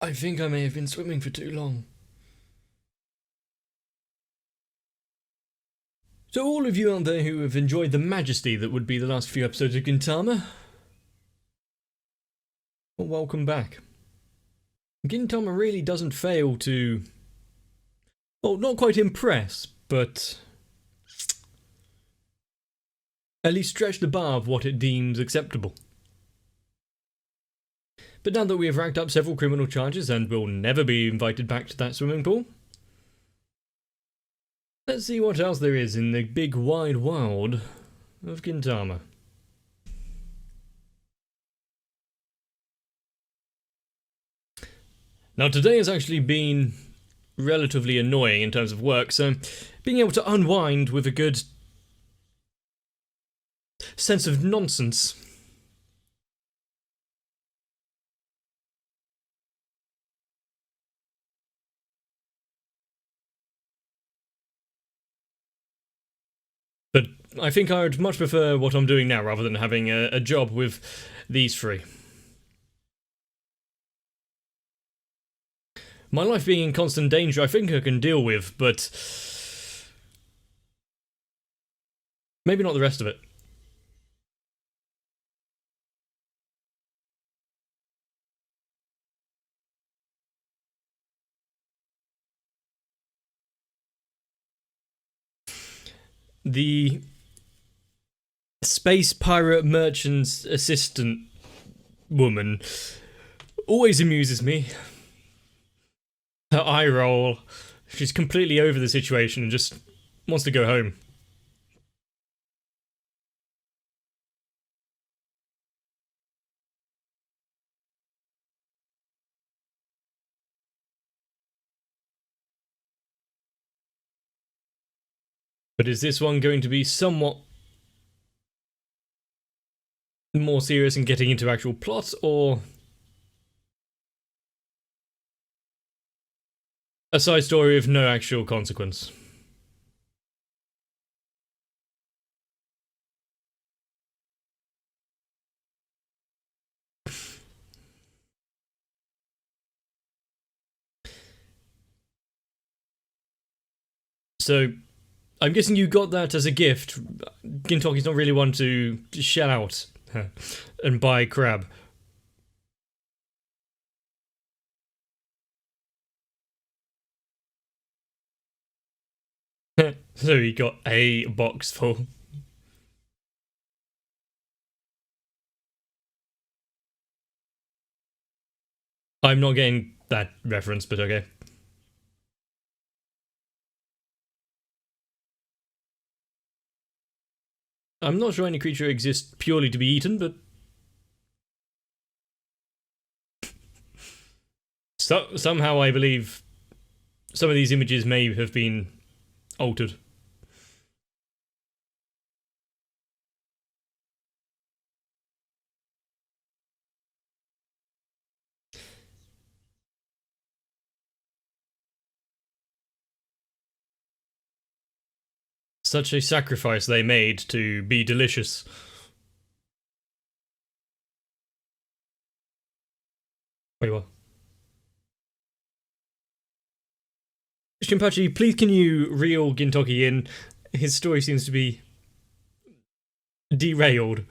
I think I may have been swimming for too long. So all of you out there who have enjoyed the majesty that would be the last few episodes of Gintama, well, welcome back. Gintama really doesn't fail to, well, not quite impress, but at least stretch the bar of what it deems acceptable. But now that we have racked up several criminal charges and will never be invited back to that swimming pool, let's see what else there is in the big wide world of Gintama. Now today has actually been relatively annoying in terms of work, so being able to unwind with a good sense of nonsense. But I think I would much prefer what I'm doing now rather than having a job with these three. My life being in constant danger I think I can deal with, but maybe not the rest of it. The space pirate merchant's assistant woman always amuses me. Her eye roll. She's completely over the situation and just wants to go home. But is this one going to be somewhat more serious and getting into actual plot, or a side story of no actual consequence? So, I'm guessing you got that as a gift. Gintoki's not really one to shell out and buy crab. So he got a box full. I'm not getting that reference, but okay. I'm not sure any creature exists purely to be eaten, but somehow I believe some of these images may have been altered. Such a sacrifice they made to be delicious. Wait, what? Shinpachi, please can you reel Gintoki in? His story seems to be derailed.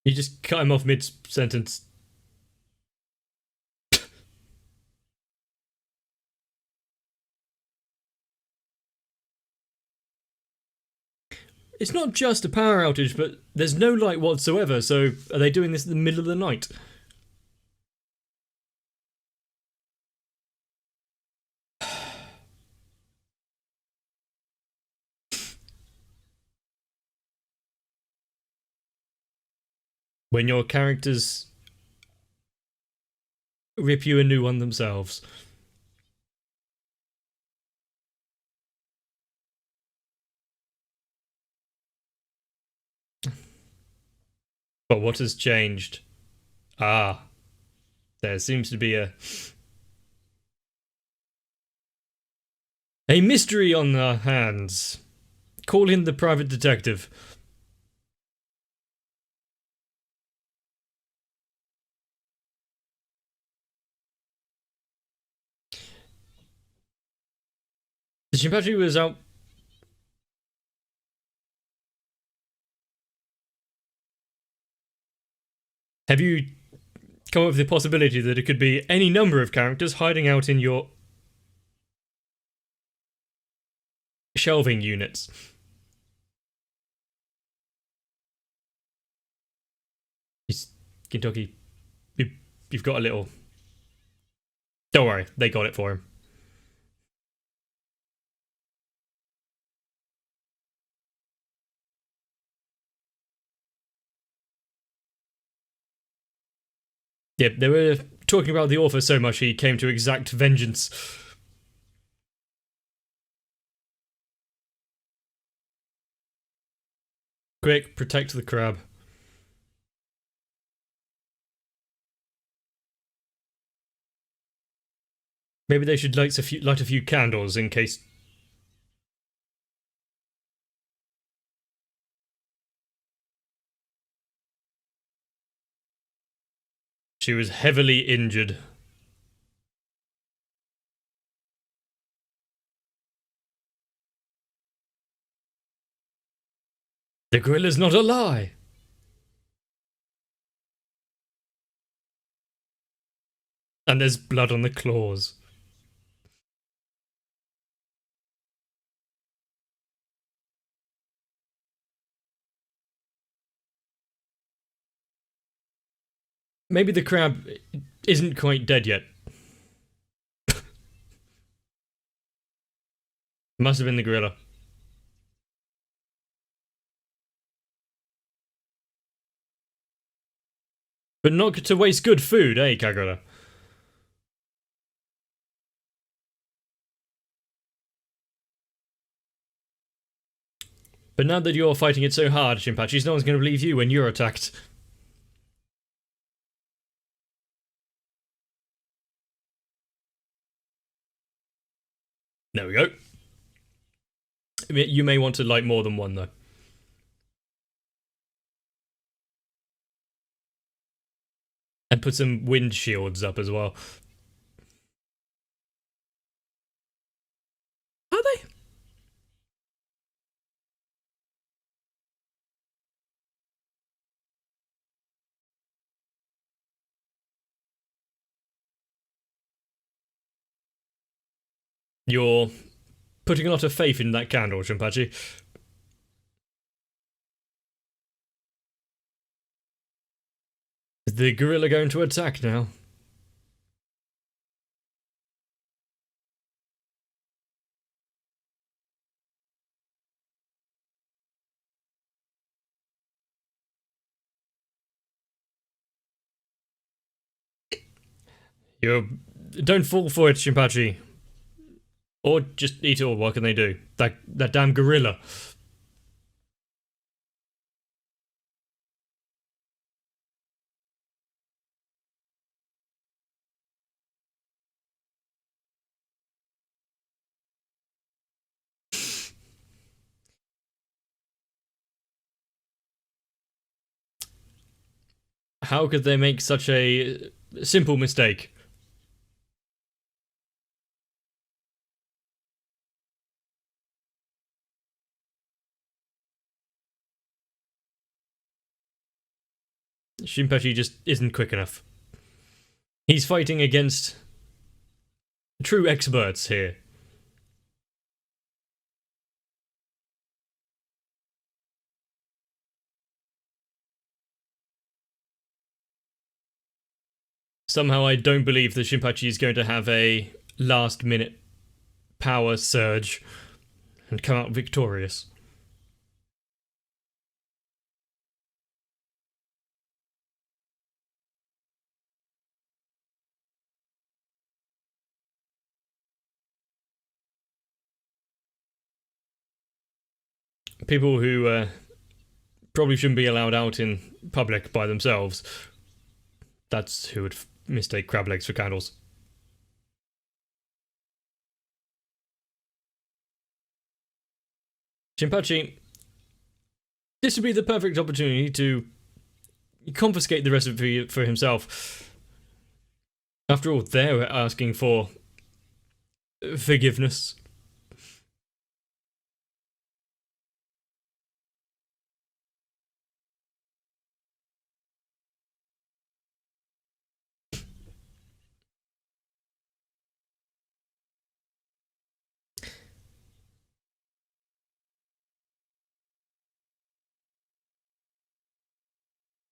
You just cut him off mid-sentence. It's not just a power outage, but there's no light whatsoever, so are they doing this in the middle of the night? When your characters rip you a new one themselves. But what has changed? Ah, there seems to be a A mystery on our hands. Call in the private detective. The chimpanzee was out. Have you come up with the possibility that it could be any number of characters hiding out in your shelving units? He's Kentucky. You've got a little. Don't worry, they got it for him. Yeah, they were talking about the author so much he came to exact vengeance. Quick, protect the crab. Maybe they should light a few candles in case. She was heavily injured. The gorilla's not a lie. And there's blood on the claws. Maybe the crab isn't quite dead yet. Must have been the gorilla. But not to waste good food, eh, Kagura? But now that you're fighting it so hard, Shinpachi, no one's going to believe you when you're attacked. There we go. You may want to light more than one, though. And put some wind shields up as well. Are they? You're putting a lot of faith in that candle, Shinpachi. Is the gorilla going to attack now? You don't fall for it, Shinpachi. Or just eat it all. What can they do? That damn gorilla. How could they make such a simple mistake? Shinpachi just isn't quick enough. He's fighting against true experts here. Somehow I don't believe that Shinpachi is going to have a last-minute power surge and come out victorious. People who probably shouldn't be allowed out in public by themselves. That's who would mistake crab legs for candles. Shinpachi, this would be the perfect opportunity to confiscate the recipe for himself. After all, they're asking for forgiveness.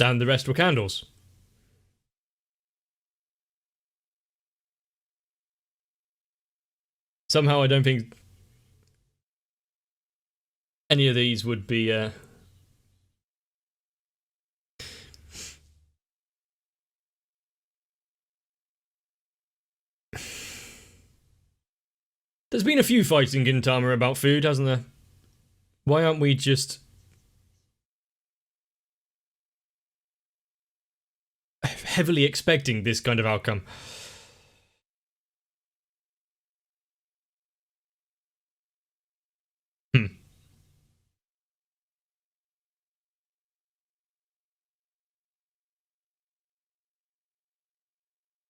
And the rest were candles. Somehow I don't think any of these would be, There's been a few fights in Gintama about food, hasn't there? Why aren't we just heavily expecting this kind of outcome?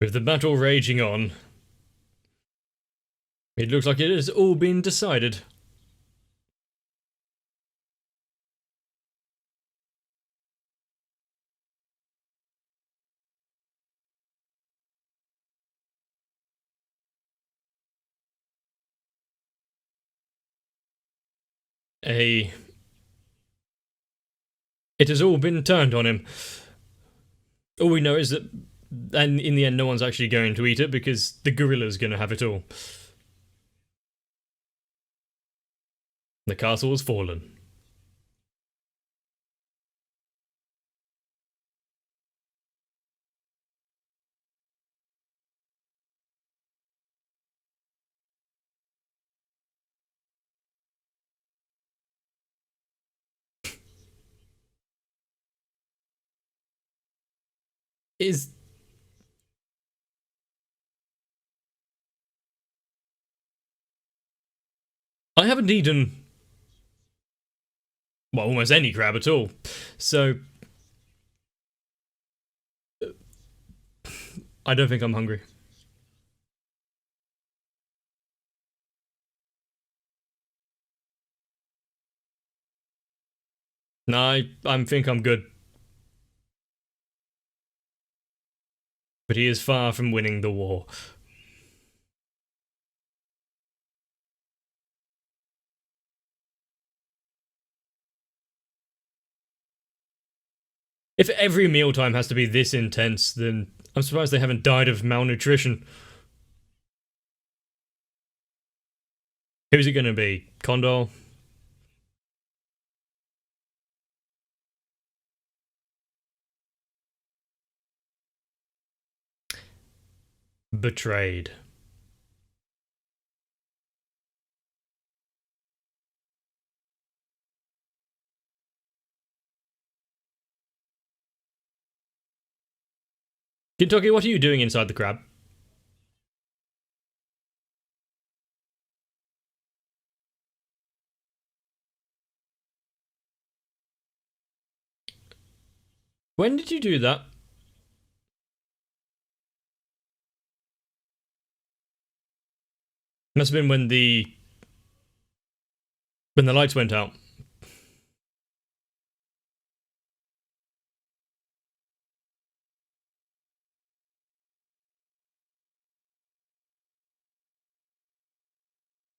With the battle raging on, it looks like it has all been decided. It has all been turned on him. All we know is that, and in the end, no one's actually going to eat it because the gorilla's going to have it all. The castle has fallen. I haven't eaten, well, almost any crab at all, so I don't think I'm hungry. No, I think I'm good. But he is far from winning the war. If every mealtime has to be this intense, then I'm surprised they haven't died of malnutrition. Who's it gonna be? Condor? Betrayed. Kentucky, what are you doing inside the crab? When did you do that? Must have been when the lights went out.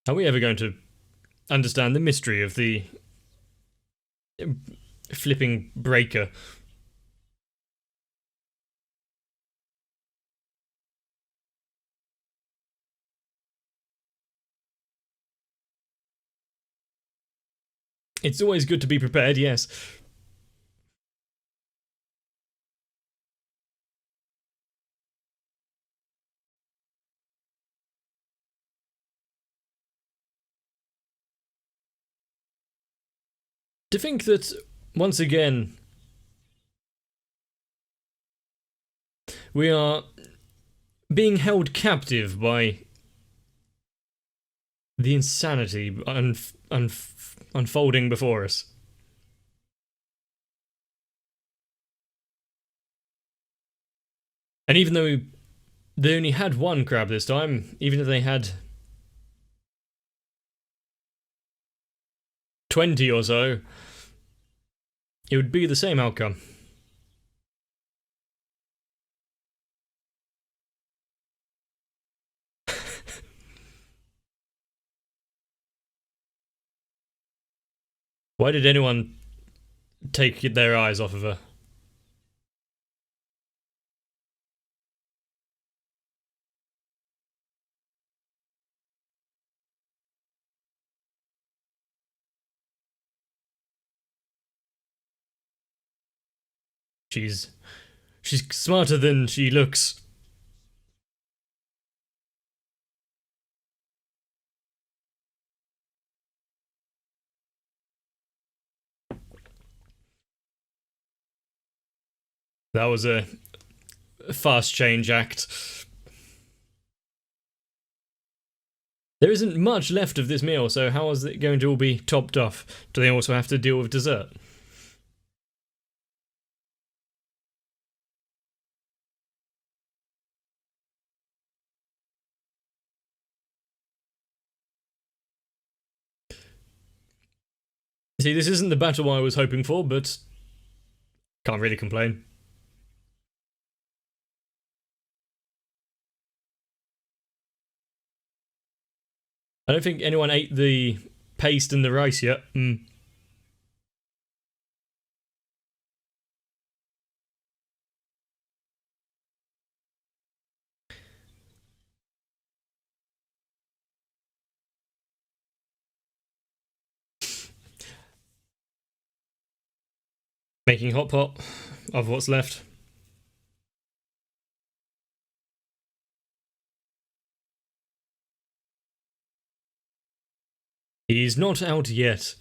Are we ever going to understand the mystery of the flipping breaker? It's always good to be prepared, yes. To think that, once again, we are being held captive by The insanity unfolding before us. And even though they only had one crab this time, even if they had 20 or so, it would be the same outcome. Why did anyone take their eyes off of her? She's smarter than she looks. That was a fast change act. There isn't much left of this meal, so how is it going to all be topped off? Do they also have to deal with dessert? See, this isn't the battle I was hoping for, but can't really complain. I don't think anyone ate the paste and the rice yet. Making hot pot of what's left. He's not out yet.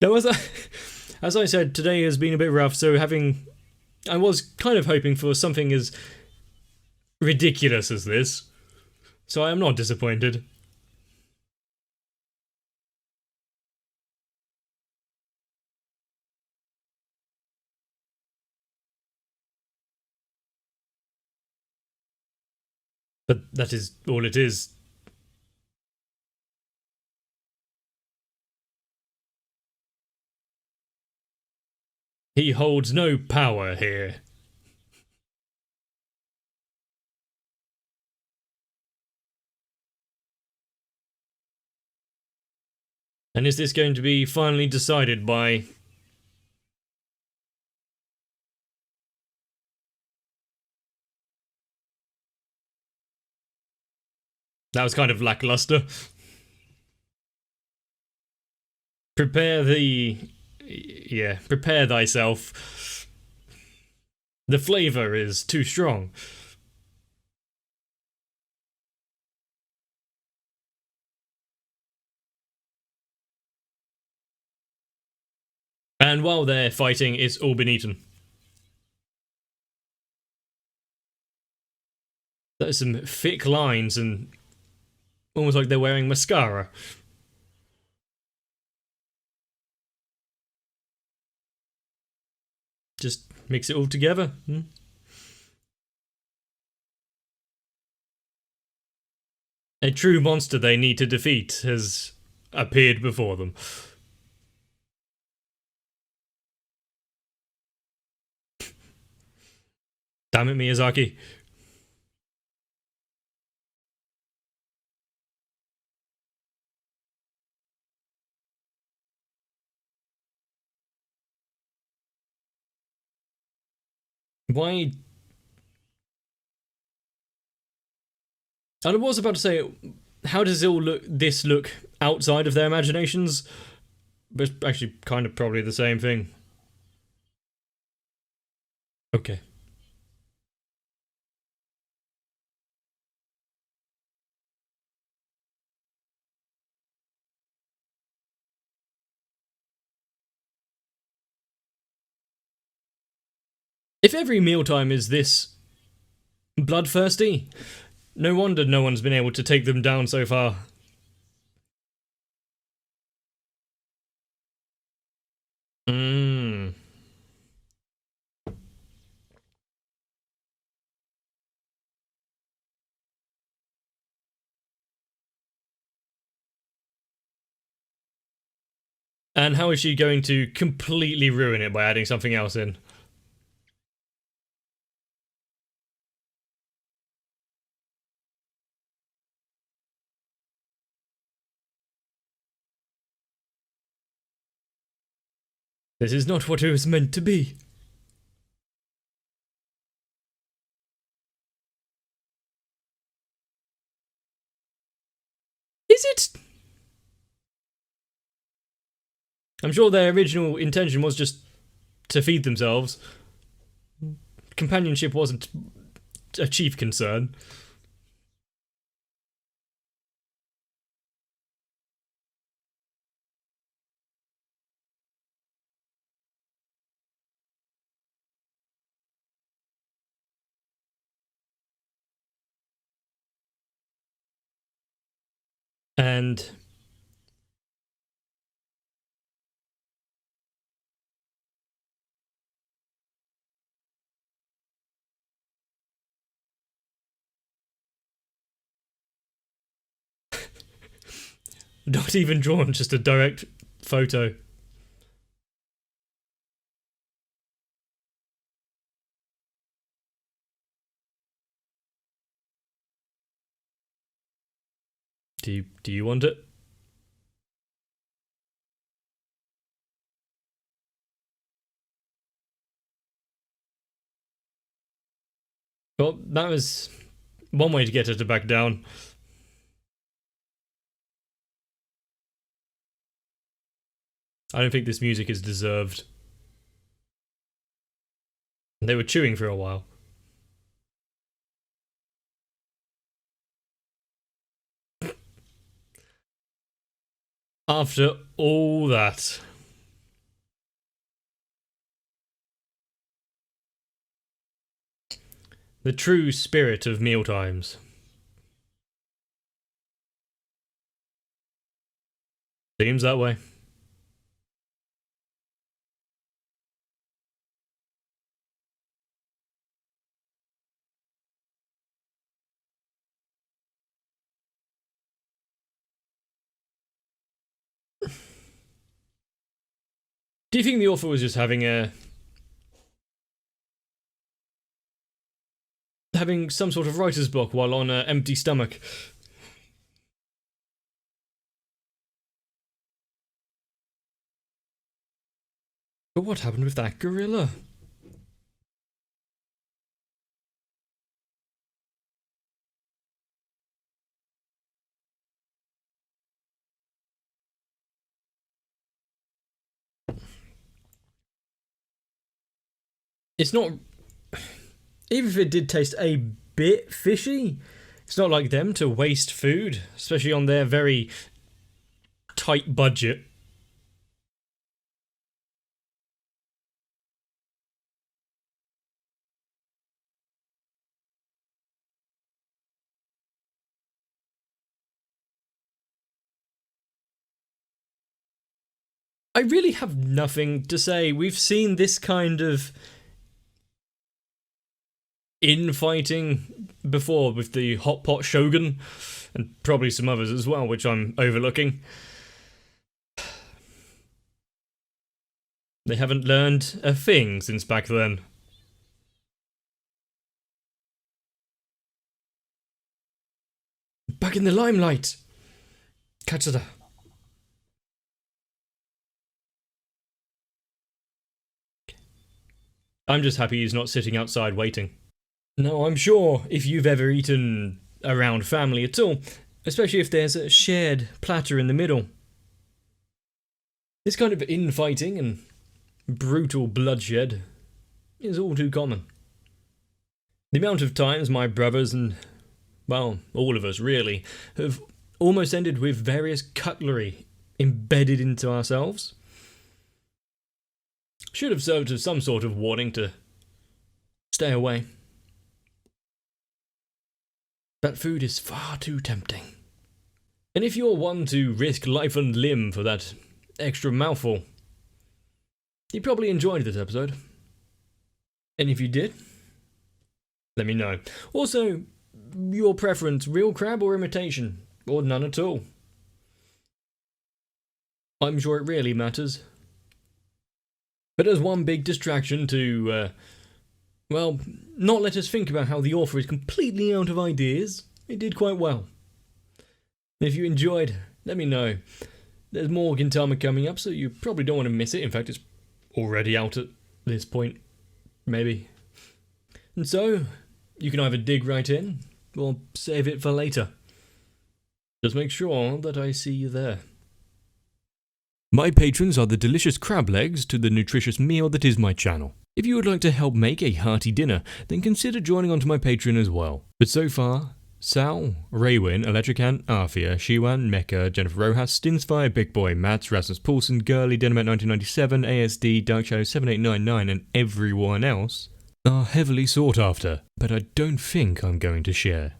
Now, as I said, today has been a bit rough, so I was kind of hoping for something as ridiculous as this, so I am not disappointed. But that is all it is. He holds no power here. And is this going to be finally decided by... That was kind of lackluster. Prepare thyself. The flavour is too strong. And while they're fighting, it's all been eaten. There's some thick lines and almost like they're wearing mascara. Just mix it all together. A true monster they need to defeat has appeared before them. Damn it, Miyazaki. Why? And I was about to say, how does this look outside of their imaginations? But it's actually kind of probably the same thing. Okay. If every mealtime is this bloodthirsty, no wonder no one's been able to take them down so far. Mmm. And how is she going to completely ruin it by adding something else in? This is not what it was meant to be. Is it? I'm sure their original intention was just to feed themselves. Companionship wasn't a chief concern. And not even drawn, just a direct photo. Do you want it? Well, that was one way to get her to back down. I don't think this music is deserved. They were chewing for a while. After all that. The true spirit of mealtimes. Seems that way. Do you think the author was just having some sort of writer's block while on an empty stomach? But what happened with that gorilla? It's not... Even if it did taste a bit fishy, it's not like them to waste food, especially on their very tight budget. I really have nothing to say. We've seen this kind of infighting before with the Hot Pot Shogun, and probably some others as well, which I'm overlooking. They haven't learned a thing since back then. Back in the limelight! Katsura. I'm just happy he's not sitting outside waiting. No, I'm sure if you've ever eaten around family at all, especially if there's a shared platter in the middle, this kind of infighting and brutal bloodshed is all too common. The amount of times my brothers and, well, all of us really, have almost ended with various cutlery embedded into ourselves should have served as some sort of warning to stay away. That food is far too tempting. And if you're one to risk life and limb for that extra mouthful, you probably enjoyed this episode. And if you did, let me know. Also, your preference, real crab or imitation, or none at all. I'm sure it really matters. But as one big distraction to, not let us think about how the author is completely out of ideas, it did quite well. If you enjoyed, let me know. There's more Gintama coming up, so you probably don't want to miss it. In fact, it's already out at this point, maybe. And so, you can either dig right in, or save it for later. Just make sure that I see you there. My patrons are the delicious crab legs to the nutritious meal that is my channel. If you would like to help make a hearty dinner, then consider joining onto my Patreon as well. But so far, Sal, Raywin, Electricant, Arthea, Shiwan, Mecha, Jennifer Rojas, Stinsfire, Big Boy, Mats, Rasmus Paulson, Girly, Dynamite 1997, ASD, Dark Shadow 7899 and everyone else are heavily sought after, but I don't think I'm going to share.